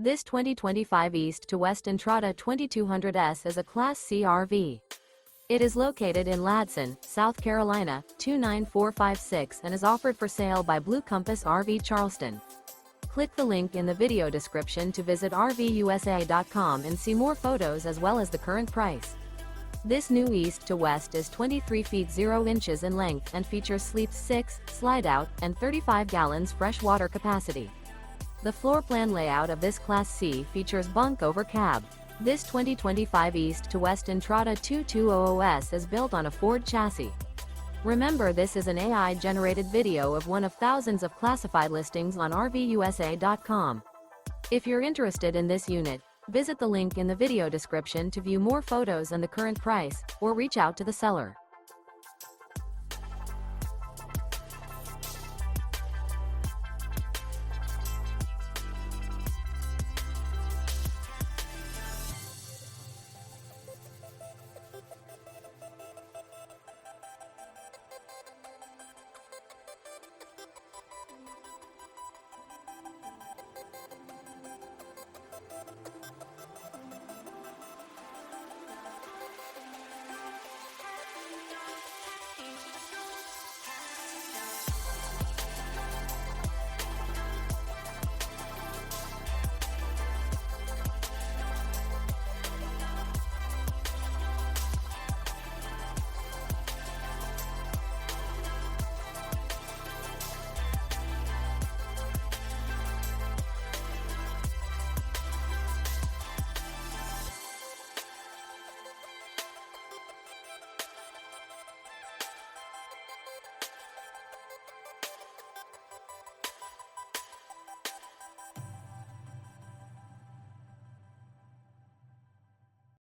This 2025 East to West Entrada 2200S is a Class C RV. It is located in Ladson, South Carolina, 29456 and is offered for sale by Blue Compass RV Charleston. Click the link in the video description to visit RVUSA.com and see more photos as well as the current price. This new East to West is 23 feet 0 inches in length and features sleeps 6, Slideout, and 35 gallons fresh water capacity. The floor plan layout of this Class C features Bunk Over Cab. This 2025 East to West Entrada 2200S is built on a Ford chassis. Remember, this is an AI-generated video of one of thousands of classified listings on RVUSA.com. If you're interested in this unit, visit the link in the video description to view more photos and the current price, or reach out to the seller.